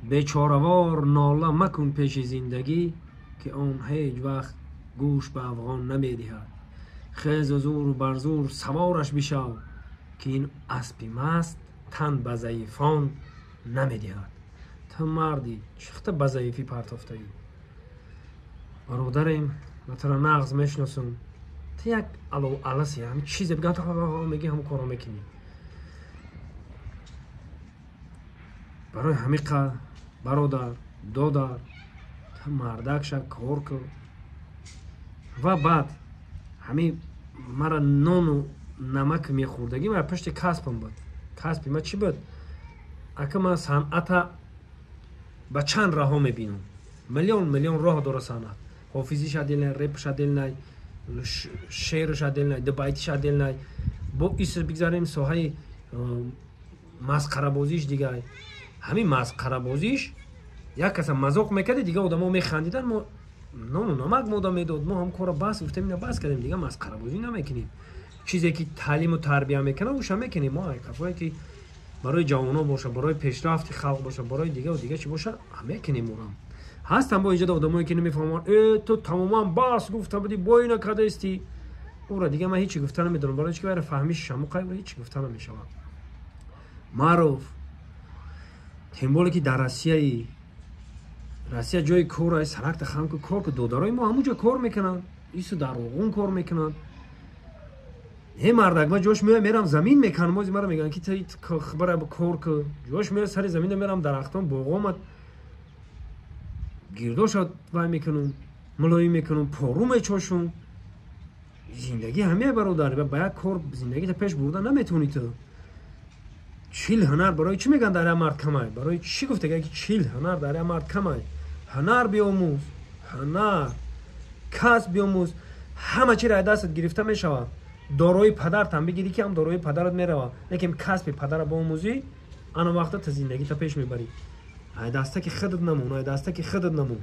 بیچاره‌وار ناله مکن پیش زندگی که آن هیچ وقت گوش به افغان نمیدهد. خیز و زور و برزور سوارش بشو که این اسبی مست تن به ضعیفان نمیدهد. تو مردی چخته به ضعیفی پرتافته ای؟ برادرم و تو را نغز میشناسم. تو یک الو علسی همین چیزی بگن تو میگی همون کارو میکنی. برای همیقه برادر دادر تو مردک شد کار کن و بعد همین مرا نان و نمک میخوردگی من پشت کسبم بود. کسبی من چی بود؟ اگه من صنعت به چند راه ها میبینم. میلیون راه داره صنعت. حافظی شد دل نای، رپ شد دل نای، شعر شد دل نای، دبایتی شد دل نای. با ایسا بگذاریم ساحه مسخره بازیش دیگه. همین مسخره بازیش یک کس مذاق میکرد دیگه آدم ها میخندیدن. ما نان و نمک مادا میداد. ما هم کار بس گفتیم اینو بس کردیم دیگه مسخره بازی نمیکنیم. چیزی که تعلیم و تربیت میکنه اوش هم میکنیم. ما کفایی که برای جوانان باشه، برای پیشرفت خلق باشه، برای دیگه و دیگه چی باشه همه میکنیم. ما هم هستن با اینجا آدمایی که نمیفهمن تو تماما بس گفته بودی با اینا کده استی اورا دیگه من هیچی گفتن نمیدونم. برای چی برای فهمیش شما قایب هیچی گفتن نمیشه. معروف تیمبولی که در روسیه جای کار است سرکت خام که کار که دودارای ما همونجا کار میکنن. ایسو در اوغون کار میکنن. هی مردک ما جوش میرم زمین میکنم. موزی مرا میگن که تو خبره با کار که جوش میرم سر زمین میرم درختان باغامت گیرداشت وای میکنم ملایی میکنم پارو میچوشم. زندگی همه برادر با یک کار زندگی تا پیش بردن نمیتونی. تو چیل هنر برای چی میگن در مرد کمه؟ برای چی گفته که چیل هنر در مرد کمه؟ هنر بیاموز، هنر کسب بیاموز. همه چی را دستت گرفته میشود. داروی پدرت هم بگیری که هم داروی پدرت میروه، لیکن کسب پدر بیاموزی آن وقت تا زندگی تا پیش میبری. ای دسته که خودت نمون، ای دسته که خودت نمون.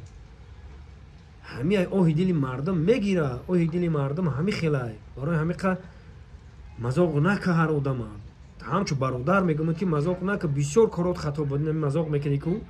همین اوه دلی مردم میگیره، اوه دلی مردم همین خیلی برای همین که مذاق نکه هر آدم همچو برادر میگم که مذاق نکه بسیار کارات خطا بود. مذاق میکنی که او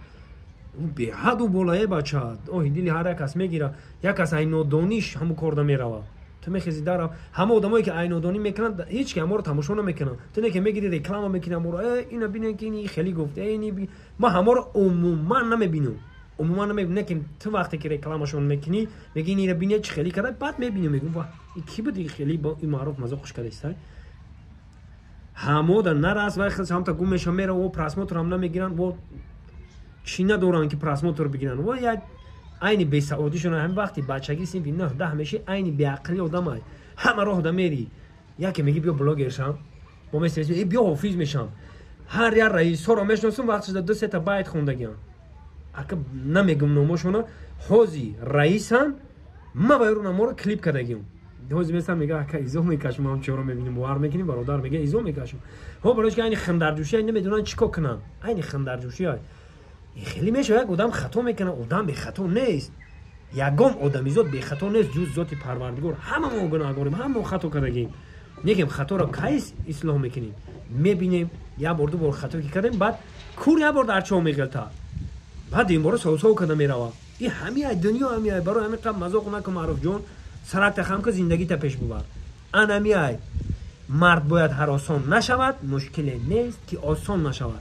به حد و بالای بچه اوه دلی هر کس میگیره. یک کس اینودانیش همو کار نمیروه. تو میخیزی در همه آدمایی که اینودانی میکنن هیچ که ما رو تماشا نمیکنن. تو نه که میگیری رکلام میکنی ما رو اینا ببینن که این خیلی گفته اینی ما همه رو عموما نمیبینیم. عموما نمیبینیم که تو وقتی که رکلامشون میکنی میگی این رو ببینی چه خیلی کرده بعد میبینیم میگم واه این کی بود خیلی با این معروف مذاق خوش کرده است. همه در نراس وای خودش هم تا گم میشه میره و پراسموتر هم نمیگیرن و چی ندارن که پراسموتر بگیرن. و یا عین بی سعودیشون هم وقتی بچگی سیم نه ده همیشه عین بی عقلی آدمای همه راه ده میری. یکی میگه بیا بلاگر شم با مثلا بیا حافظ میشم. هر یار رئیس رو میشناسم وقتی دو سه تا بیت خوندگیان. اگه نمیگم نامشون حوزی رئیسن ما وایرون ما رو کلیپ کردگیم. حوزی مثلا میگه که ایزو میکشم هم چهارم میبینیم باور میکنیم. برادر میگه ایزو میکشم. ها برایش که عین خندرجوشی نمیدونن چیکار کنن. عین خندرجوشی های خیلی میشه یک آدم خطا میکنه. آدم به خطا نیست. یگام آدمی زاد به خطا نیست جز ذات پروردگار. همه ما گناهکاریم، همه ما خطا کردیم. میگیم خطا را کیس اصلاح میکنیم. میبینیم یا بار دو بار خطا کردیم بعد کور یا بار در چا میگلتا بعد این بار سو کنه میروه. این همه دنیا همه برای همین قم مذاق نکن معروف جون سرک خم که زندگی تا پیش ببر. ان همه مرد باید هر آسان نشود. مشکل نیست که آسان نشود.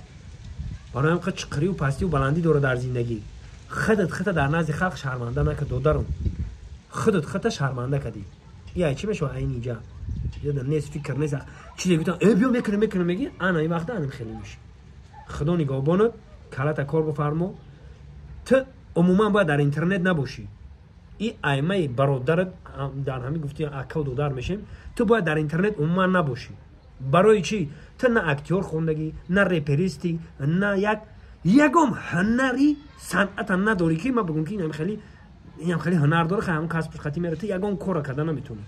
برای همین چقری و پستی و بلندی داره در زندگی. خودت در نزد خلق شرمنده نکن دادرم. خودت شرمنده کردی. یا چی میشه این اینجا یاد نیست فکر نیست چیزی گفتم بیا میکنه میگی انا این وقت انم خیلی میشه. خدا نگهبانت کلات کار بفرما. تو عموما باید در اینترنت نباشی. این ایمه برادرت در همین گفتی اکا دودار میشیم. تو باید در اینترنت عموما نباشی. برای چی؟ تو نه اکتور خوندگی نه رپریستی نه یکم هنری صنعت نداری که ما بگم که اینم خیلی هنر داره. همون کسب خطی میره تو یکم کار کردن نمیتونی.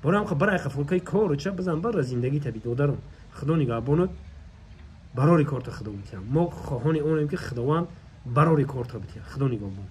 برای هم برای خفولکای کار چه بزن بر زندگی تبی دادرم. خدا نگهبانت برای کارت خدا میتونم. ما خواهان اونیم که خداوند برای کارت بتیم. خدا نگهبان.